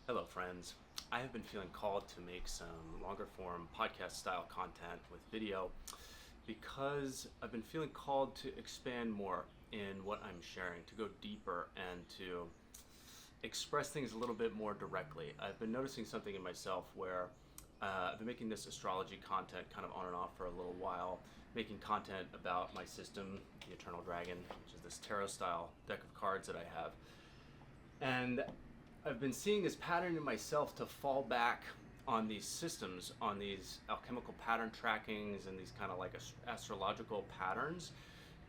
Hello, friends. I have been feeling called to make some longer form podcast style content with video because I've been feeling called to expand more in what I'm sharing, to go deeper and to express things a little bit more directly. I've been noticing something in myself where I've been making this astrology content kind of on and off for a little while, making content about my system, the Eternal Dragon, which is this tarot style deck of cards that I have. And I've been seeing this pattern in myself to fall back on these systems, on these alchemical pattern trackings and these kind of like astrological patterns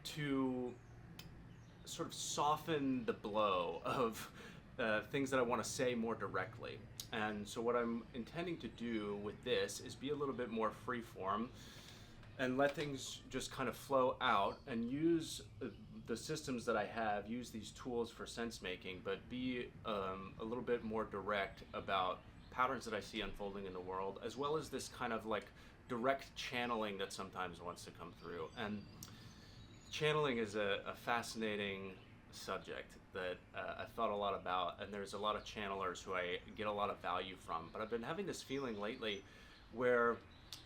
to sort of soften the blow of things that I want to say more directly. And so, what I'm intending to do with this is be a little bit more freeform and let things just kind of flow out and use the systems that I have, use these tools for sense making, but be a little bit more direct about patterns that I see unfolding in the world, as well as this kind of like direct channeling that sometimes wants to come through. And channeling is a fascinating subject that I've thought a lot about, and there's a lot of channelers who I get a lot of value from. But I've been having this feeling lately where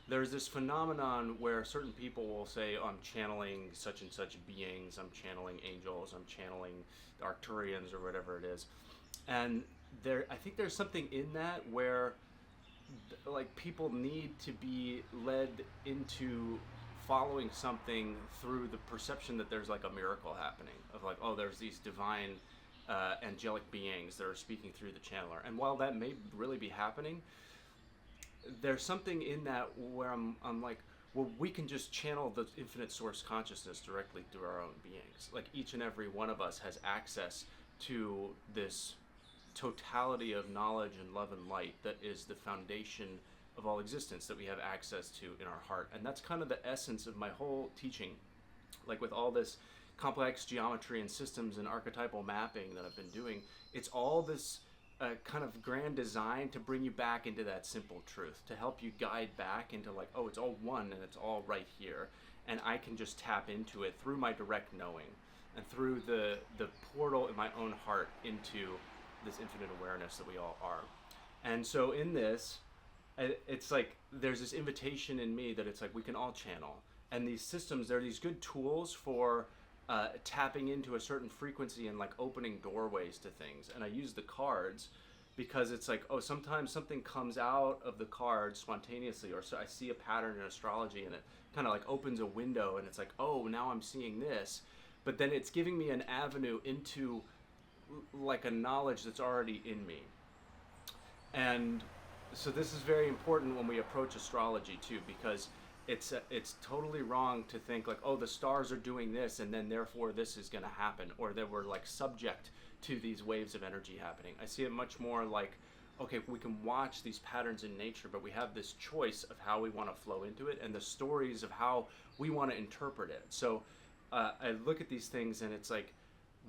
there's this phenomenon where certain people will say, oh, I'm channeling such and such beings, I'm channeling angels, I'm channeling Arcturians or whatever it is. And I think there's something in that where like people need to be led into following something through the perception that there's like a miracle happening, of like, oh, there's these divine angelic beings that are speaking through the channeler. And while that may really be happening, there's something in that where I'm like, well, we can just channel the infinite source consciousness directly through our own beings. Like each and every one of us has access to this totality of knowledge and love and light that is the foundation of all existence that we have access to in our heart. And that's kind of the essence of my whole teaching. Like with all this complex geometry and systems and archetypal mapping that I've been doing, it's all this kind of grand design to bring you back into that simple truth, to help you guide back into like, oh, it's all one and it's all right here. And I can just tap into it through my direct knowing and through the portal in my own heart into this infinite awareness that we all are. And so in this, it's like there's this invitation in me that it's like we can all channel. And these systems, they're these good tools for tapping into a certain frequency and like opening doorways to things. And I use the cards because it's like, oh, sometimes something comes out of the cards spontaneously, or so I see a pattern in astrology and it kind of like opens a window and it's like, oh, now I'm seeing this. But then it's giving me an avenue into like a knowledge that's already in me. And so this is very important when we approach astrology too, because it's totally wrong to think like, oh, the stars are doing this and then therefore this is going to happen, or that we're like subject to these waves of energy happening. I see it much more like, okay, we can watch these patterns in nature, but we have this choice of how we want to flow into it and the stories of how we want to interpret it. So I look at these things and it's like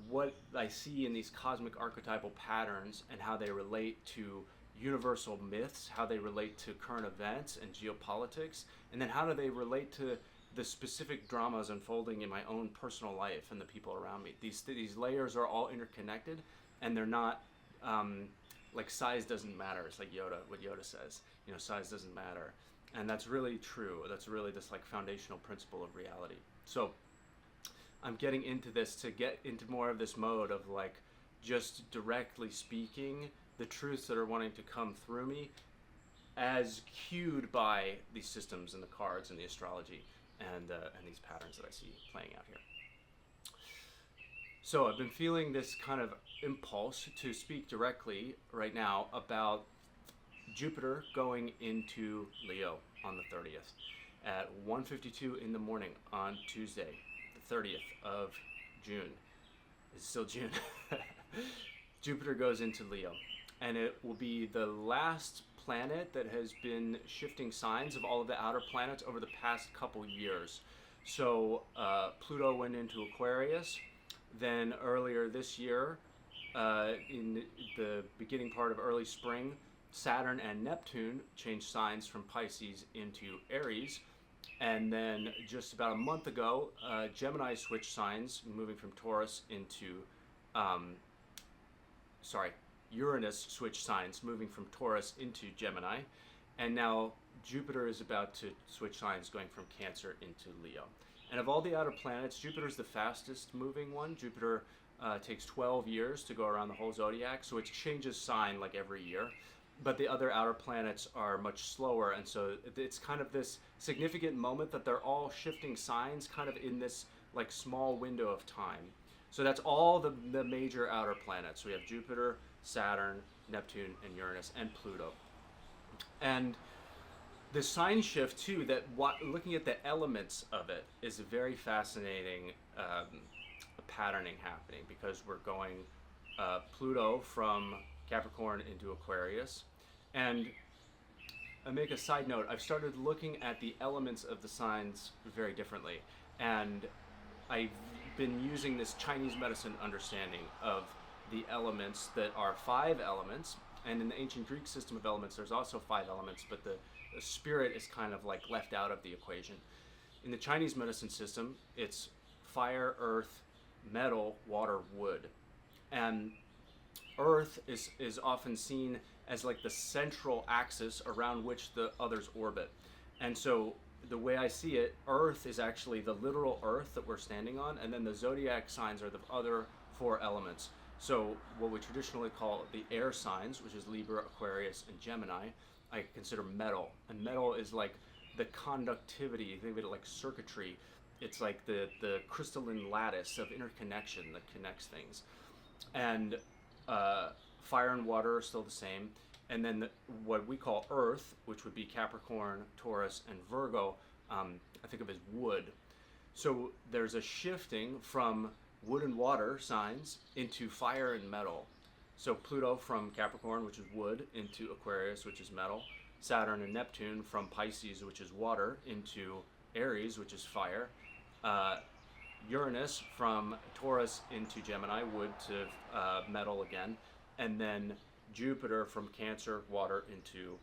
what I see in these cosmic archetypal patterns and how they relate to universal myths, how they relate to current events and geopolitics, and then how do they relate to the specific dramas unfolding in my own personal life and the people around me. These layers are all interconnected, and they're not like size doesn't matter. It's like what Yoda says. You know, size doesn't matter, and that's really true. That's really this like foundational principle of reality. So I'm getting into this to get into more of this mode of like just directly speaking the truths that are wanting to come through me as cued by these systems and the cards and the astrology and these patterns that I see playing out here. So I've been feeling this kind of impulse to speak directly right now about Jupiter going into Leo on the 30th at 1:52 in the morning on Tuesday, the 30th of June. It's still June. Jupiter goes into Leo, and it will be the last planet that has been shifting signs of all of the outer planets over the past couple years. So Pluto went into Aquarius, then earlier this year, in the beginning part of early spring, Saturn and Neptune changed signs from Pisces into Aries. And then just about a month ago, Gemini switched signs, moving from Taurus into, sorry, Uranus switched signs, moving from Taurus into Gemini, and now Jupiter is about to switch signs, going from Cancer into Leo. And of all the outer planets, Jupiter is the fastest moving one. Jupiter takes 12 years to go around the whole zodiac, so it changes sign like every year. But the other outer planets are much slower, and so it's kind of this significant moment that they're all shifting signs kind of in this like small window of time. So that's all the major outer planets. We have Jupiter, Saturn, Neptune, and Uranus, and Pluto. And the sign shift too, that looking at the elements of it is a very fascinating patterning happening, because we're going Pluto from Capricorn into Aquarius. And I make a side note, I've started looking at the elements of the signs very differently, and I've been using this Chinese medicine understanding of the elements that are 5 elements. And in the ancient Greek system of elements, there's also 5 elements, but the spirit is kind of like left out of the equation. In the Chinese medicine system, it's fire, earth, metal, water, wood. And earth is often seen as like the central axis around which the others orbit. And so the way I see it, earth is actually the literal earth that we're standing on, and then the zodiac signs are the other 4 elements. So what we traditionally call the air signs, which is Libra, Aquarius, and Gemini, I consider metal. And metal is like the conductivity, think of it like circuitry. It's like the crystalline lattice of interconnection that connects things. And fire and water are still the same. And then what we call earth, which would be Capricorn, Taurus, and Virgo, I think of as wood. So there's a shifting from wood and water signs into fire and metal. So Pluto from Capricorn, which is wood, into Aquarius, which is metal. Saturn and Neptune from Pisces, which is water, into Aries, which is fire. Uranus from Taurus into Gemini, wood to metal again. And then Jupiter from Cancer, water, into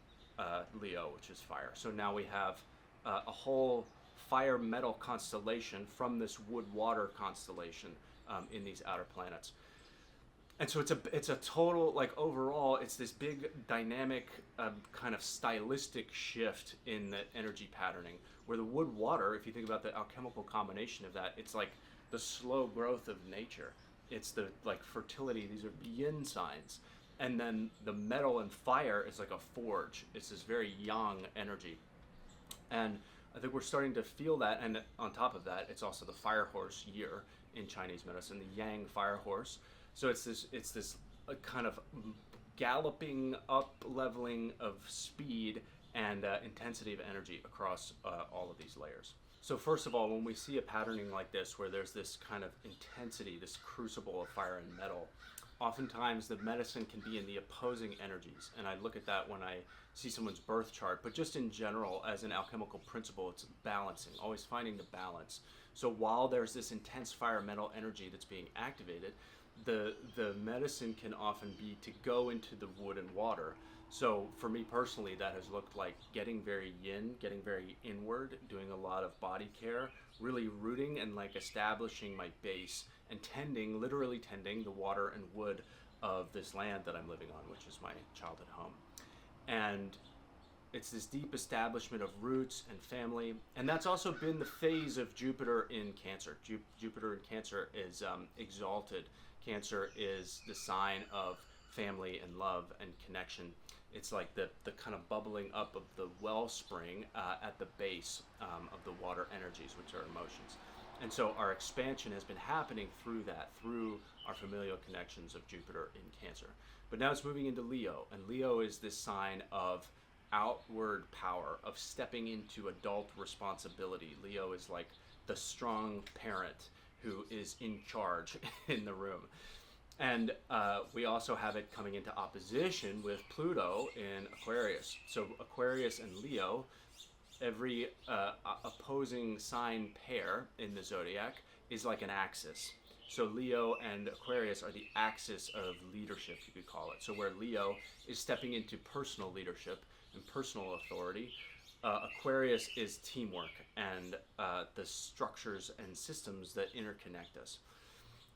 Leo, which is fire. So now we have a whole fire metal constellation from this wood water constellation in these outer planets. And so it's a total, like, overall it's this big dynamic kind of stylistic shift in the energy patterning, where the wood water, if you think about the alchemical combination of that, it's like the slow growth of nature. It's the like fertility, these are yin signs. And then the metal and fire is like a forge. It's this very yang energy. And I think we're starting to feel that. And on top of that, it's also the fire horse year in Chinese medicine, the yang fire horse. So it's this kind of galloping up leveling of speed and intensity of energy across all of these layers. So first of all, when we see a patterning like this, where there's this kind of intensity, this crucible of fire and metal, oftentimes the medicine can be in the opposing energies. And I look at that when I see someone's birth chart, but just in general, as an alchemical principle, it's balancing, always finding the balance. So while there's this intense fire metal energy that's being activated, the medicine can often be to go into the wood and water. So for me personally, that has looked like getting very yin, getting very inward, doing a lot of body care, really rooting and like establishing my base and literally tending the water and wood of this land that I'm living on, which is my childhood home. And it's this deep establishment of roots and family. And that's also been the phase of Jupiter in Cancer. Jupiter in Cancer is exalted. Cancer is the sign of family and love and connection. It's like the kind of bubbling up of the wellspring at the base of the water energies, which are emotions. And so our expansion has been happening through our familial connections of Jupiter in Cancer. But now it's moving into Leo, and Leo is this sign of outward power, of stepping into adult responsibility. Leo is like the strong parent who is in charge in the room. And we also have it coming into opposition with Pluto in Aquarius. So Aquarius and Leo, every opposing sign pair in the zodiac is like an axis. So Leo and Aquarius are the axis of leadership, you could call it. So where Leo is stepping into personal leadership and personal authority, Aquarius is teamwork and the structures and systems that interconnect us.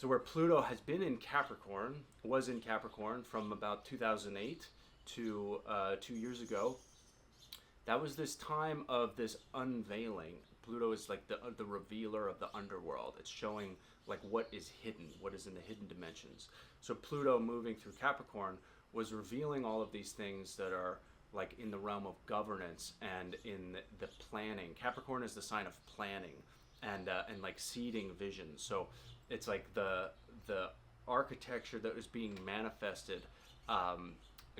So where Pluto has been in Capricorn, was in Capricorn from about 2008 to 2 years ago, that was this time of this unveiling. Pluto is like the revealer of the underworld. It's showing like what is hidden, what is in the hidden dimensions. So Pluto moving through Capricorn was revealing all of these things that are like in the realm of governance and in the planning. Capricorn is the sign of planning and like seeding vision. So it's like the architecture that was being manifested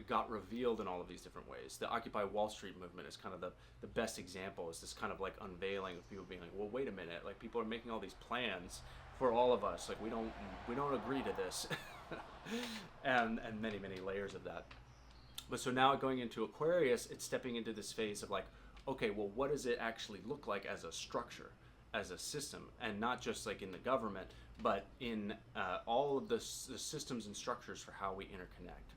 got revealed in all of these different ways. The Occupy Wall Street movement is kind of the best example. Is this kind of like unveiling of people being like, well, wait a minute, like people are making all these plans for all of us. Like we don't agree to this, and many layers of that. But so now going into Aquarius, it's stepping into this phase of like, okay, well, what does it actually look like as a structure, as a system, and not just like in the government, but in all of the systems and structures for how we interconnect.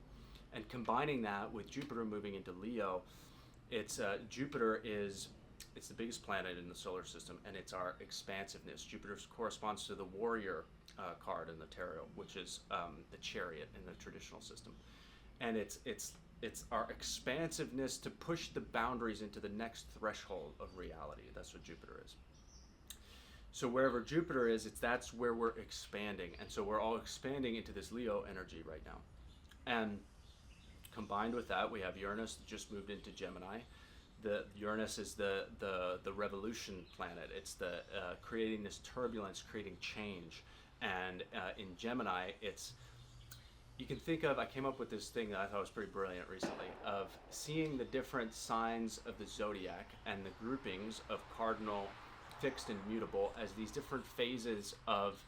And combining that with Jupiter moving into Leo, it's Jupiter it's the biggest planet in the solar system, and it's our expansiveness. Jupiter corresponds to the warrior card in the tarot, which is the chariot in the traditional system, and it's our expansiveness to push the boundaries into the next threshold of reality. That's what Jupiter is. So wherever Jupiter is, that's where we're expanding, and so we're all expanding into this Leo energy right now. And combined with that, we have Uranus that just moved into Gemini. The Uranus is the revolution planet. It's the creating this turbulence, creating change. And in Gemini, you can think of, I came up with this thing that I thought was pretty brilliant recently, of seeing the different signs of the zodiac and the groupings of cardinal, fixed, and mutable as these different phases of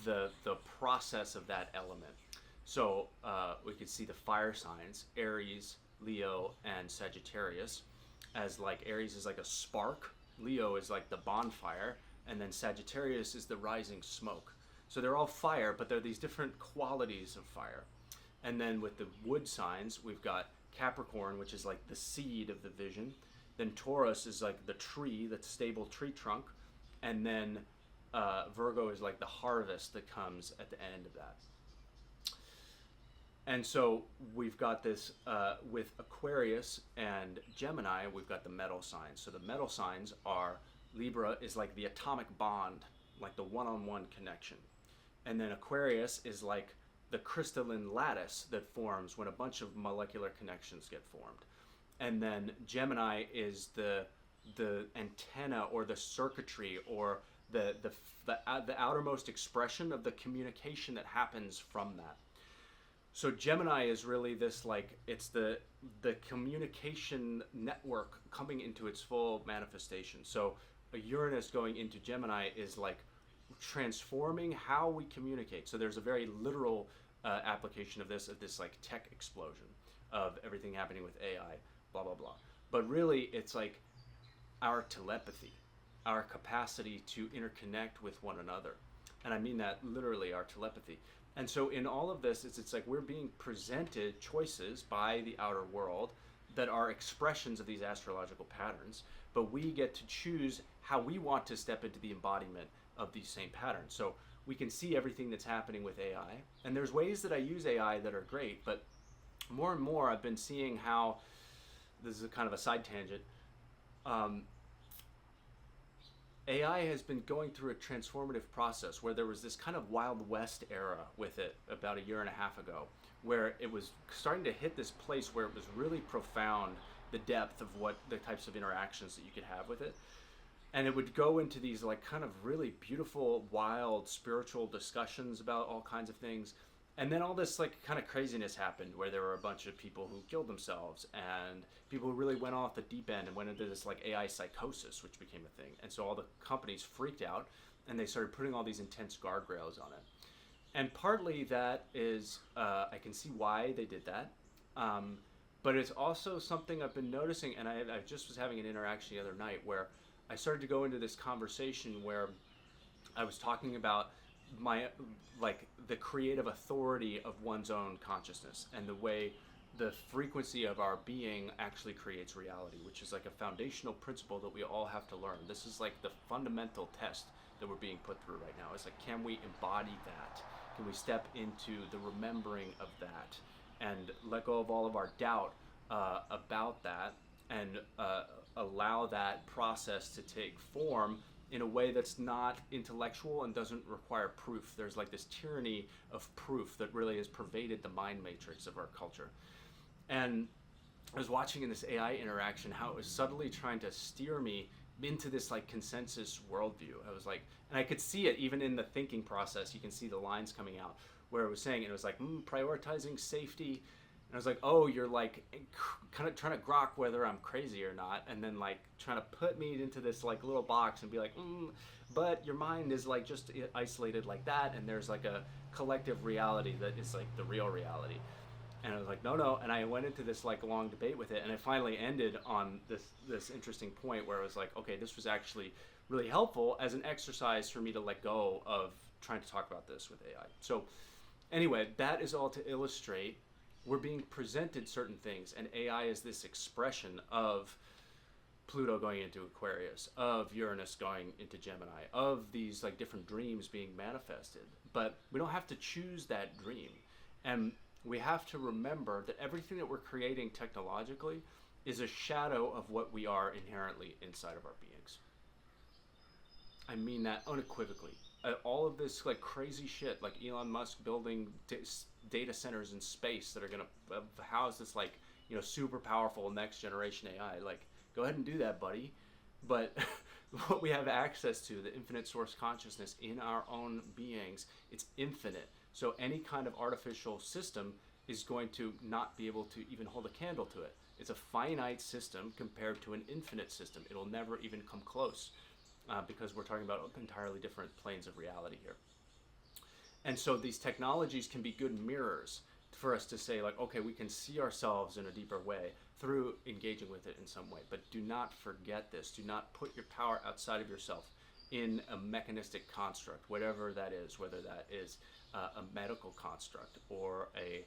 the process of that element. So we could see the fire signs, Aries, Leo, and Sagittarius, as like Aries is like a spark, Leo is like the bonfire, and then Sagittarius is the rising smoke. So they're all fire, but they're these different qualities of fire. And then with the wood signs, we've got Capricorn, which is like the seed of the vision. Then Taurus is like the tree, that stable tree trunk. And then Virgo is like the harvest that comes at the end of that. And so we've got this with Aquarius and Gemini, we've got the metal signs. So the metal signs are, Libra is like the atomic bond, like the one-on-one connection. And then Aquarius is like the crystalline lattice that forms when a bunch of molecular connections get formed. And then Gemini is the antenna or the circuitry or the outermost expression of the communication that happens from that. So Gemini is really this, like, it's the communication network coming into its full manifestation. So a Uranus going into Gemini is like transforming how we communicate. So there's a very literal application of this like tech explosion of everything happening with AI, blah, blah, blah. But really it's like our telepathy, our capacity to interconnect with one another. And I mean that literally, our telepathy. And so in all of this, it's like we're being presented choices by the outer world that are expressions of these astrological patterns, but we get to choose how we want to step into the embodiment of these same patterns. So we can see everything that's happening with AI, and there's ways that I use AI that are great, but more and more I've been seeing how, this is a kind of a side tangent, AI has been going through a transformative process where there was this kind of Wild West era with it about a year and a half ago, where it was starting to hit this place where it was really profound, the depth of what the types of interactions that you could have with it. And it would go into these like kind of really beautiful, wild, spiritual discussions about all kinds of things. And then all this like kind of craziness happened where there were a bunch of people who killed themselves and people who really went off the deep end and went into this like AI psychosis, which became a thing. And so all the companies freaked out and they started putting all these intense guardrails on it. And partly that is, I can see why they did that. But it's also something I've been noticing, and I just was having an interaction the other night where I started to go into this conversation where I was talking about the creative authority of one's own consciousness and the way the frequency of our being actually creates reality, which is like a foundational principle that we all have to learn. This is like the fundamental test that we're being put through right now. It's like, can we embody that Can we step into the remembering of that and let go of all of our doubt about that, and allow that process to take form in a way that's not intellectual and doesn't require proof. There's like this tyranny of proof that really has pervaded the mind matrix of our culture. And I was watching in this AI interaction how it was subtly trying to steer me into this like consensus worldview. I was like, and I could see it even in the thinking process. You can see the lines coming out where it was saying, and it was like prioritizing safety. And I was like, oh, you're like kind of trying to grok whether I'm crazy or not, and then like trying to put me into this like little box and be like, but your mind is like just isolated like that, and there's like a collective reality that is like the real reality. And I was like, no, and I went into this like long debate with it, and it finally ended on this interesting point where I was like, okay, this was actually really helpful as an exercise for me to let go of trying to talk about this with AI. So anyway, that is all to illustrate we're being presented certain things, and AI is this expression of Pluto going into Aquarius, of Uranus going into Gemini, of these like different dreams being manifested. But we don't have to choose that dream. And we have to remember that everything that we're creating technologically is a shadow of what we are inherently inside of our beings. I mean that unequivocally. All of this like crazy shit, like Elon Musk building data centers in space that are going to house this like, super powerful next generation AI. Like, go ahead and do that, buddy. But what we have access to, the infinite source consciousness in our own beings, it's infinite. So any kind of artificial system is going to not be able to even hold a candle to it. It's a finite system compared to an infinite system. It'll never even come close because we're talking about entirely different planes of reality here. And so these technologies can be good mirrors for us to say like, okay, we can see ourselves in a deeper way through engaging with it in some way. But do not forget this. Do not put your power outside of yourself in a mechanistic construct, whatever that is, whether that is a medical construct or a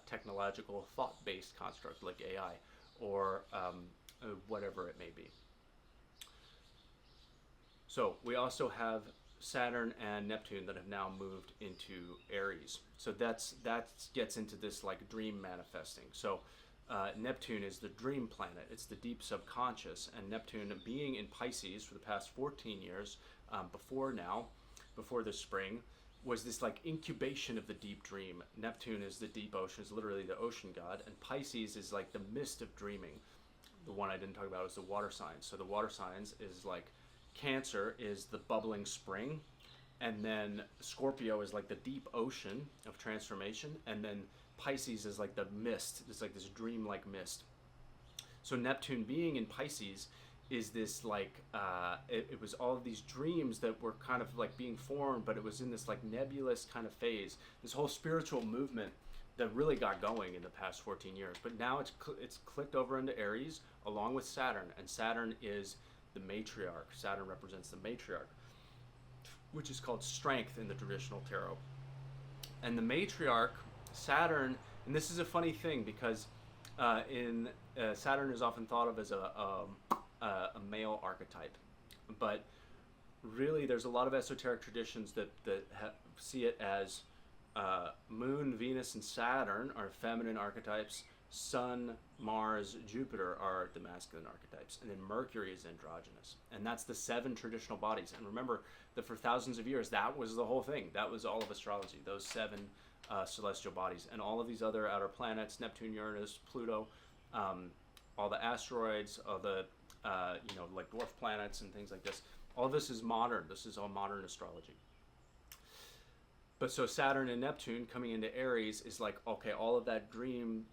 technological thought-based construct like AI, or whatever it may be. So we also have Saturn and Neptune that have now moved into Aries. So that gets into this like dream manifesting. So Neptune is the dream planet. It's the deep subconscious, and Neptune being in Pisces for the past 14 years before the spring, was this like incubation of the deep dream. Neptune is the deep ocean, is literally the ocean god, and Pisces is like the mist of dreaming. The one I didn't talk about is the water signs. So the water signs is like Cancer is the bubbling spring, and then Scorpio is like the deep ocean of transformation, and then Pisces is like the mist. It's like this dream-like mist. So Neptune being in Pisces is this like it was all of these dreams that were kind of like being formed, but it was in this like nebulous kind of phase, this whole spiritual movement that really got going in the past 14 years. But now it's clicked over into Aries along with Saturn, and Saturn is the matriarch. Saturn represents the matriarch, which is called strength in the traditional tarot. And the matriarch, Saturn, and this is a funny thing because Saturn is often thought of as a male archetype, but really there's a lot of esoteric traditions that see it as Moon, Venus, and Saturn are feminine archetypes. Sun, Mars, Jupiter are the masculine archetypes, and then Mercury is androgynous. And that's the 7 traditional bodies. And remember that for thousands of years, that was the whole thing. That was all of astrology, those 7 celestial bodies. And all of these other outer planets, Neptune, Uranus, Pluto, all the asteroids, all the like dwarf planets and things like this. All of this is modern. This is all modern astrology. But so Saturn and Neptune coming into Aries is like, okay, all of that dream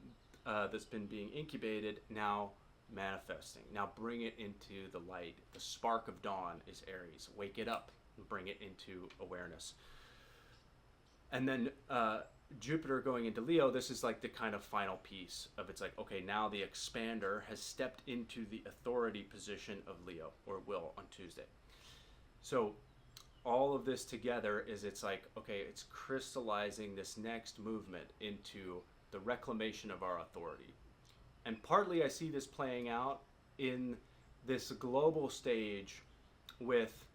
that's been being incubated now manifesting. Now bring it into the light. The spark of dawn is Aries. Wake it up and bring it into awareness. And then Jupiter going into Leo, this is like the kind of final piece of it's like, okay, now the expander has stepped into the authority position of Leo, or will on Tuesday. So all of this together is it's like, okay, it's crystallizing this next movement into the reclamation of our authority. And partly I see this playing out in this global stage with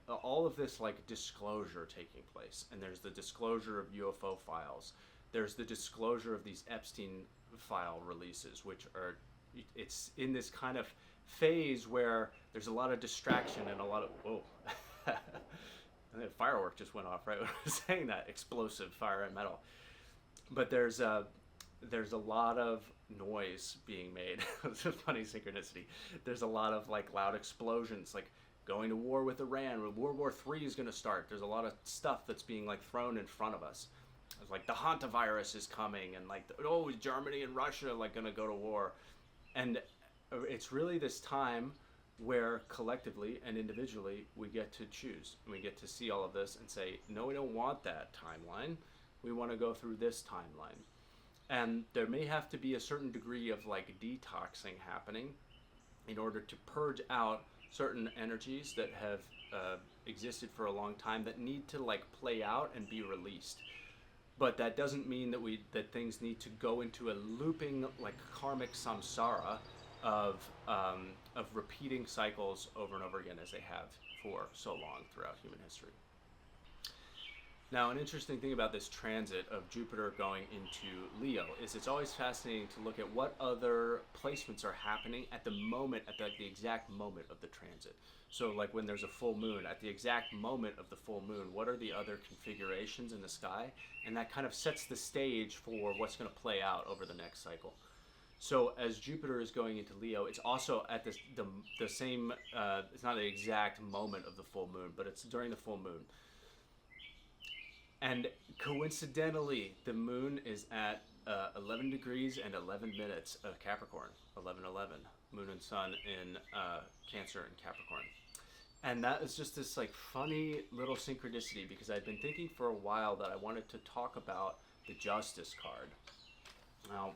all of this like disclosure taking place, and there's the disclosure of UFO files, there's the disclosure of these Epstein file releases, which are, it's in this kind of phase where there's a lot of distraction and a lot of, whoa, and the firework just went off right when I was saying that, explosive fire and metal. But there's a lot of noise being made. It's a funny synchronicity. There's a lot of like loud explosions, like going to war with Iran. World War III is going to start. There's a lot of stuff that's being like thrown in front of us. It's like the hantavirus is coming, and like, oh, Germany and Russia like going to go to war. And it's really this time where collectively and individually we get to choose, and we get to see all of this and say, no, we don't want that timeline. We want to go through this timeline. And there may have to be a certain degree of like detoxing happening in order to purge out certain energies that have existed for a long time that need to like play out and be released. But that doesn't mean that things need to go into a looping like karmic samsara of repeating cycles over and over again, as they have for so long throughout human history. Now, an interesting thing about this transit of Jupiter going into Leo is it's always fascinating to look at what other placements are happening at the moment, at the exact moment of the transit. So like when there's a full moon, at the exact moment of the full moon, what are the other configurations in the sky? And that kind of sets the stage for what's going to play out over the next cycle. So as Jupiter is going into Leo, it's also at the same, it's not the exact moment of the full moon, but it's during the full moon. And coincidentally, the moon is at 11 degrees and 11 minutes of Capricorn, 11:11, moon and sun in Cancer and Capricorn. And that is just this like funny little synchronicity, because I'd been thinking for a while that I wanted to talk about the Justice card. Now,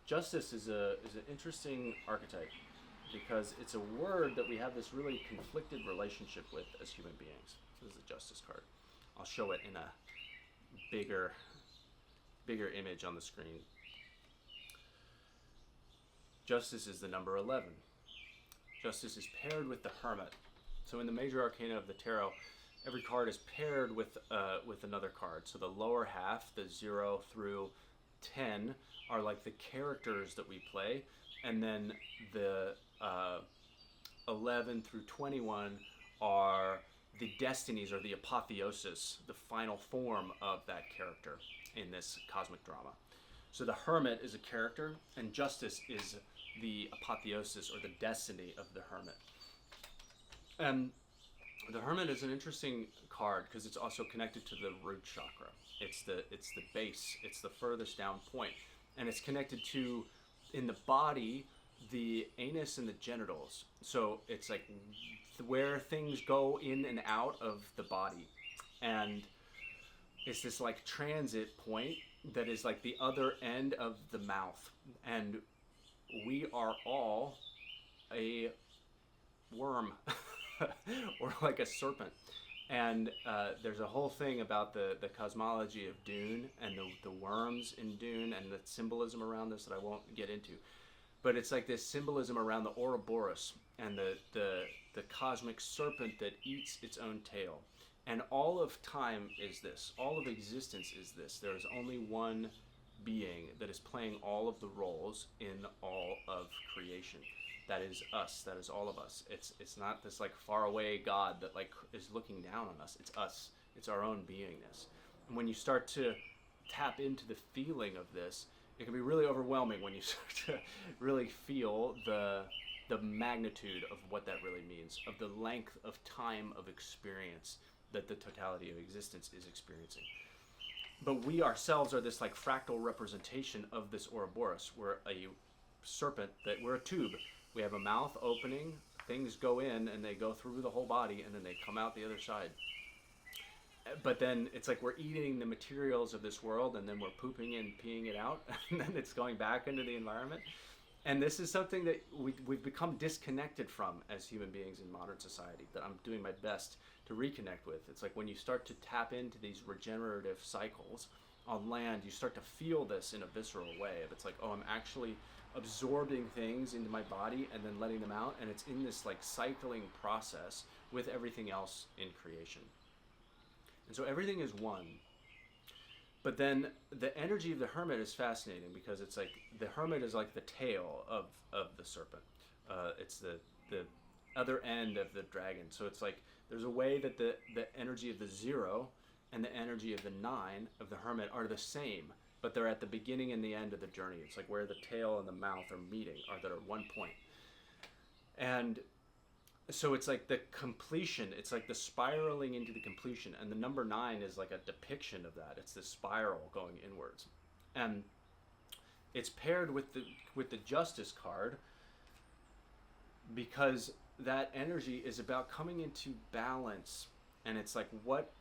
Justice is an interesting archetype because it's a word that we have this really conflicted relationship with as human beings. This is the Justice card. I'll show it in a bigger image on the screen. Justice is the number 11. Justice is paired with the Hermit. So in the major arcana of the tarot, every card is paired with another card. So the lower half, the 0 through 10, are like the characters that we play, and then the 11 through 21 are the destinies, or the apotheosis, the final form of that character in this cosmic drama. So the Hermit is a character, and Justice is the apotheosis, or the destiny of the Hermit. And the Hermit is an interesting card because it's also connected to the root chakra. It's the base. It's the furthest down point, and it's connected to, in the body, the anus and the genitals. So it's like where things go in and out of the body, and it's this like transit point that is like the other end of the mouth, and we are all a worm or like a serpent. And there's a whole thing about the cosmology of Dune and the worms in Dune and the symbolism around this that I won't get into. But it's like this symbolism around the Ouroboros and the cosmic serpent that eats its own tail. And all of time is this. All of existence is this. There is only one being that is playing all of the roles in all of creation. That is us. That is all of us. It's not this like faraway God that like is looking down on us. It's us. It's our own beingness. And when you start to tap into the feeling of this, it can be really overwhelming when you start to really feel the magnitude of what that really means, of the length of time of experience that the totality of existence is experiencing. But we ourselves are this like fractal representation of this Ouroboros. We're a serpent, we're a tube. We have a mouth opening, things go in and they go through the whole body and then they come out the other side. But then it's like we're eating the materials of this world and then we're pooping and peeing it out and then it's going back into the environment. And this is something that we've become disconnected from as human beings in modern society, that I'm doing my best to reconnect with. It's like when you start to tap into these regenerative cycles on land, you start to feel this in a visceral way. It's like, oh, I'm actually absorbing things into my body and then letting them out, and it's in this like cycling process with everything else in creation. And so everything is one. But then the energy of the hermit is fascinating, because it's like the hermit is like the tail of the serpent. It's the other end of the dragon. So it's like there's a way that the energy of the 0 and the energy of the 9 of the hermit are the same, but they're at the beginning and the end of the journey. It's like where the tail and the mouth are meeting, or that are one point. And so it's like the completion, it's like the spiraling into the completion, and the number 9 is like a depiction of that. It's this spiral going inwards, and it's paired with the Justice card, because that energy is about coming into balance, and it's like what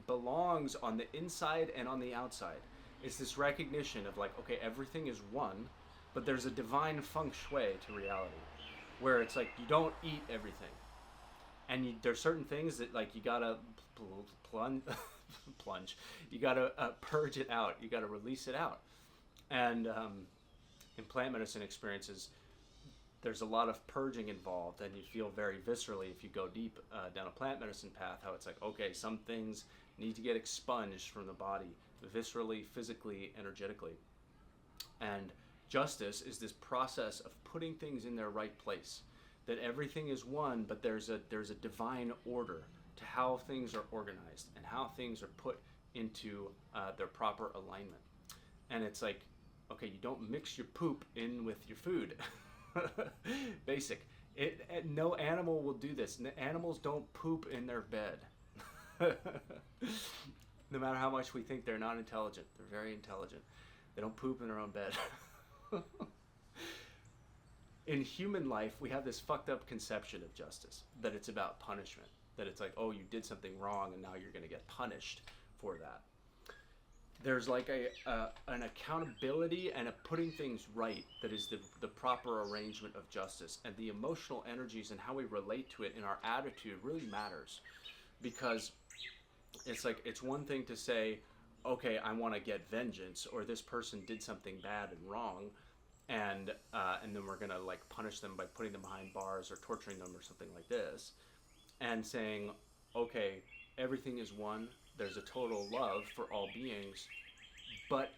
belongs on the inside and on the outside. It's this recognition of like, okay, everything is one, but there's a divine feng shui to reality, where it's like you don't eat everything, and there's certain things that like you gotta plunge, you gotta purge it out, you gotta release it out. And in plant medicine experiences, there's a lot of purging involved, and you feel very viscerally if you go deep down a plant medicine path, how it's like, okay, some things need to get expunged from the body, viscerally, physically, energetically. And justice is this process of putting things in their right place, that everything is one, but there's a divine order to how things are organized and how things are put into their proper alignment. And it's like, okay, you don't mix your poop in with your food. Basic. No animal will do this. Animals don't poop in their bed. No matter how much we think they're not intelligent, they're very intelligent. They don't poop in their own bed. In human life, we have this fucked up conception of justice, that it's about punishment, that it's like, oh, you did something wrong and now you're going to get punished for that. There's like an accountability and a putting things right that is the proper arrangement of justice, and the emotional energies and how we relate to it in our attitude really matters, because it's like, it's one thing to say, okay, I want to get vengeance, or this person did something bad and wrong, and then we're gonna like punish them by putting them behind bars or torturing them or something like this, and saying, okay, everything is one, there's a total love for all beings, but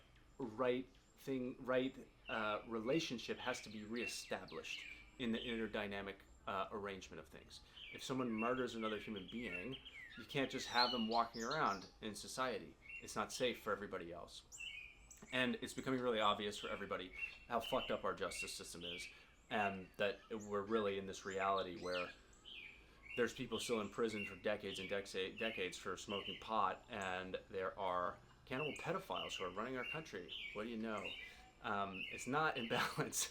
relationship has to be reestablished in the interdynamic arrangement of things. If someone murders another human being, you can't just have them walking around in society. It's not safe for everybody else. And it's becoming really obvious for everybody how fucked up our justice system is, and that we're really in this reality where there's people still in prison for decades and decades for smoking pot, and there are cannibal pedophiles who are running our country. What do you know? It's not in balance.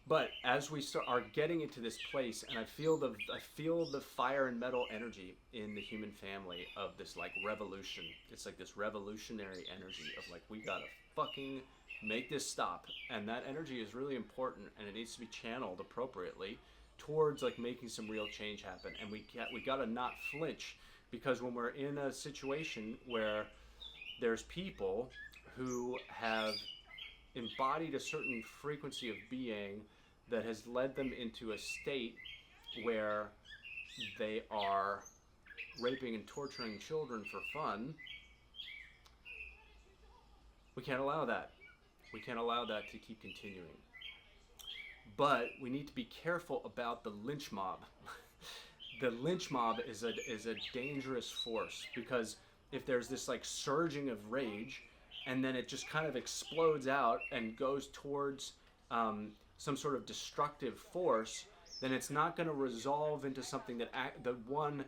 But as we are getting into this place, and I feel the fire and metal energy in the human family of this like revolution. It's like this revolutionary energy of like, we gotta fucking make this stop, and that energy is really important, and it needs to be channeled appropriately towards like making some real change happen. And we gotta not flinch, because when we're in a situation where there's people who have embodied a certain frequency of being that has led them into a state where they are raping and torturing children for fun, we can't allow that. We can't allow that to keep continuing. But we need to be careful about the lynch mob. The lynch mob is a dangerous force, because if there's this like surging of rage, and then it just kind of explodes out and goes towards some sort of destructive force, then it's not going to resolve into something that one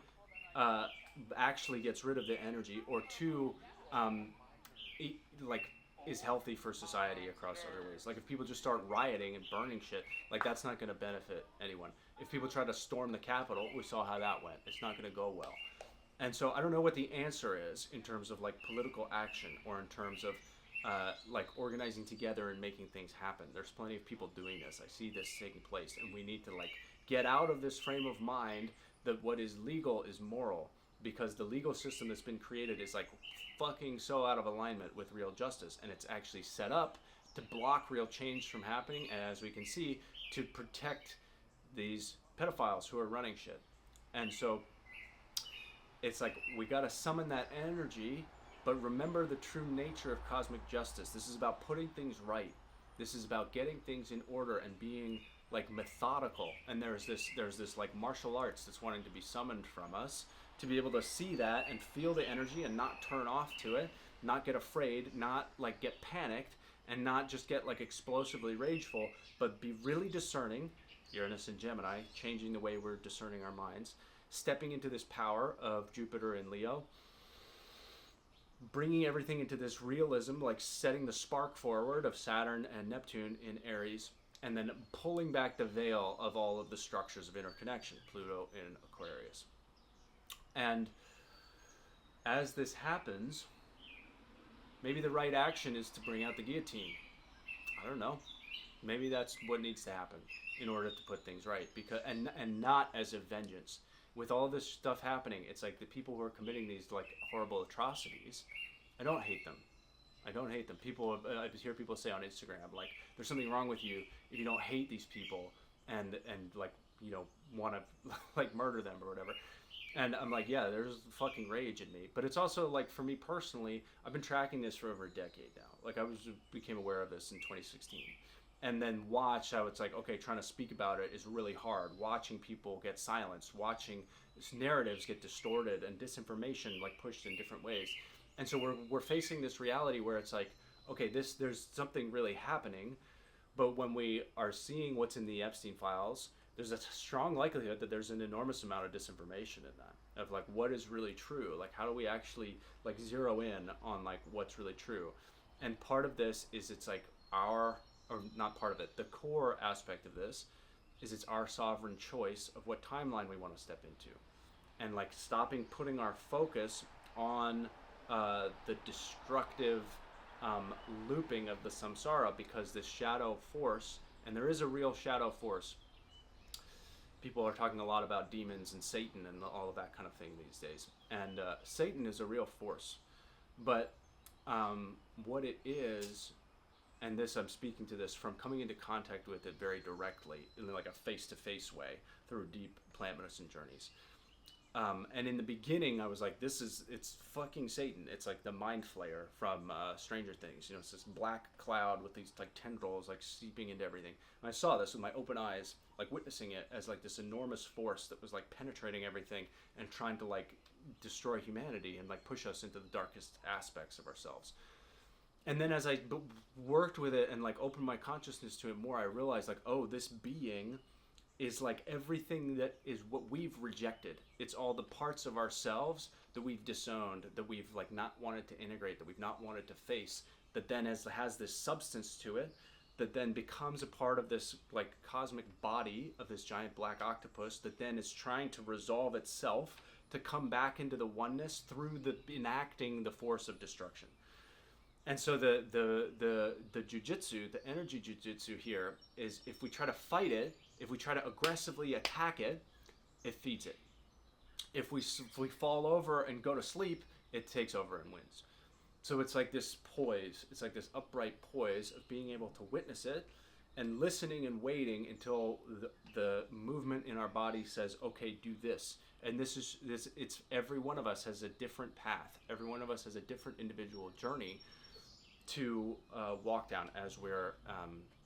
actually gets rid of the energy, or two, is healthy for society across other ways. Like if people just start rioting and burning shit, like that's not going to benefit anyone. If people try to storm the Capitol, we saw how that went. It's not going to go well. And so I don't know what the answer is in terms of like political action, or in terms of like organizing together and making things happen. There's plenty of people doing this. I see this taking place, and we need to like get out of this frame of mind that what is legal is moral, because the legal system that's been created is like fucking so out of alignment with real justice, and it's actually set up to block real change from happening, and as we can see, to protect these pedophiles who are running shit. And so it's like we got to summon that energy, but remember the true nature of cosmic justice. This is about putting things right. This is about getting things in order and being like methodical. And there's this like martial arts that's wanting to be summoned from us to be able to see that and feel the energy and not turn off to it, not get afraid, not like get panicked, and not just get like explosively rageful, but be really discerning. Uranus and Gemini, changing the way we're discerning our minds, stepping into this power of Jupiter and Leo, bringing everything into this realism, like setting the spark forward of Saturn and Neptune in Aries, and then pulling back the veil of all of the structures of interconnection, Pluto in Aquarius. And as this happens, maybe the right action is to bring out the guillotine. I don't know. Maybe that's what needs to happen in order to put things right, because and not as a vengeance. With all this stuff happening, it's like the people who are committing these like horrible atrocities, I don't hate them. I don't hate them. People, I hear people say on Instagram, like, there's something wrong with you if you don't hate these people and like, you know, want to like murder them or whatever. And I'm like, yeah, there's fucking rage in me. But it's also like, for me personally, I've been tracking this for over a decade now. Like became aware of this in 2016. And then watch how it's like, okay, trying to speak about it is really hard. Watching people get silenced, watching narratives get distorted and disinformation like pushed in different ways. And so we're facing this reality where it's like, okay, there's something really happening, but when we are seeing what's in the Epstein files, there's a strong likelihood that there's an enormous amount of disinformation in that, of like what is really true. Like, how do we actually like zero in on like what's really true? And part of this is it's like or not part of it, the core aspect of this is it's our sovereign choice of what timeline we want to step into, and like stopping putting our focus on the destructive looping of the samsara, because this shadow force, and there is a real shadow force. People are talking a lot about demons and Satan and all of that kind of thing these days, and Satan is a real force, but what it is, and this I'm speaking to this from coming into contact with it very directly in like a face-to-face way through deep plant medicine journeys. And in the beginning, I was like, it's fucking Satan. It's like the mind flayer from Stranger Things. You know, it's this black cloud with these like tendrils like seeping into everything. And I saw this with my open eyes, like witnessing it as like this enormous force that was like penetrating everything and trying to like destroy humanity and like push us into the darkest aspects of ourselves. And then as I worked with it and like opened my consciousness to it more, I realized like, oh, this being is like everything that is what we've rejected. It's all the parts of ourselves that we've disowned, that we've like not wanted to integrate, that we've not wanted to face, that then has this substance to it, that then becomes a part of this like cosmic body of this giant black octopus that then is trying to resolve itself to come back into the oneness through the enacting the force of destruction. And so the jujitsu, the energy jujitsu here is, if we try to fight it, if we try to aggressively attack it, it feeds it. If we fall over and go to sleep, it takes over and wins. So it's like this poise, it's like this upright poise of being able to witness it and listening and waiting until the movement in our body says, okay, do this. And it's every one of us has a different path. Every one of us has a different individual journey to walk down as we're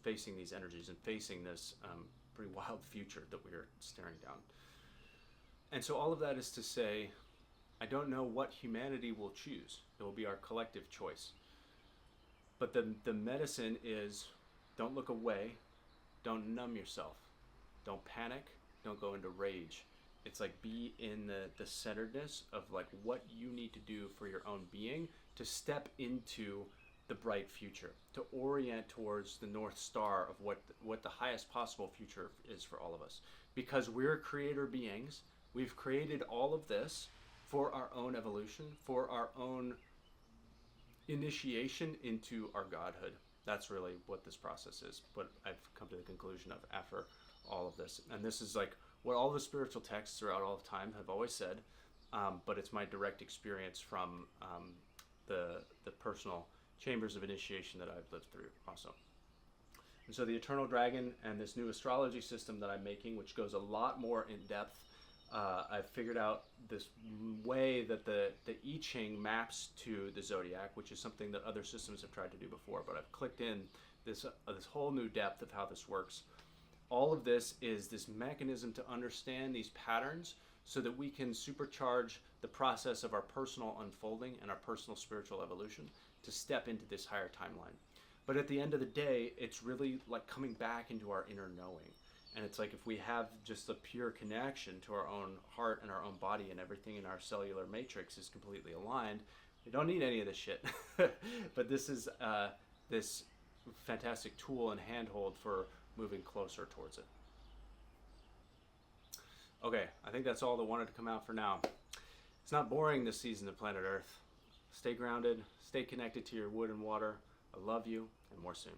facing these energies and facing this pretty wild future that we're staring down. And so all of that is to say, I don't know what humanity will choose. It will be our collective choice. But the medicine is, don't look away, don't numb yourself, don't panic, don't go into rage. It's like be in the centeredness of like what you need to do for your own being to step into the bright future, to orient towards the North Star of what the highest possible future is for all of us. Because we're creator beings, we've created all of this for our own evolution, for our own initiation into our godhood. That's really what this process is, what I've come to the conclusion of after all of this. And this is like what all the spiritual texts throughout all of time have always said, but it's my direct experience from the personal chambers of initiation that I've lived through also. And so the Eternal Dragon and this new astrology system that I'm making, which goes a lot more in depth, I've figured out this way that the I Ching maps to the zodiac, which is something that other systems have tried to do before, but I've clicked in this whole new depth of how this works. All of this is this mechanism to understand these patterns so that we can supercharge the process of our personal unfolding and our personal spiritual evolution to step into this higher timeline. But at the end of the day, it's really like coming back into our inner knowing. And it's like if we have just a pure connection to our own heart and our own body, and everything in our cellular matrix is completely aligned, we don't need any of this shit. But this is this fantastic tool and handhold for moving closer towards it. Okay, I think that's all that wanted to come out for now. It's not boring this season of Planet Earth. Stay grounded, stay connected to your wood and water. I love you, and more soon.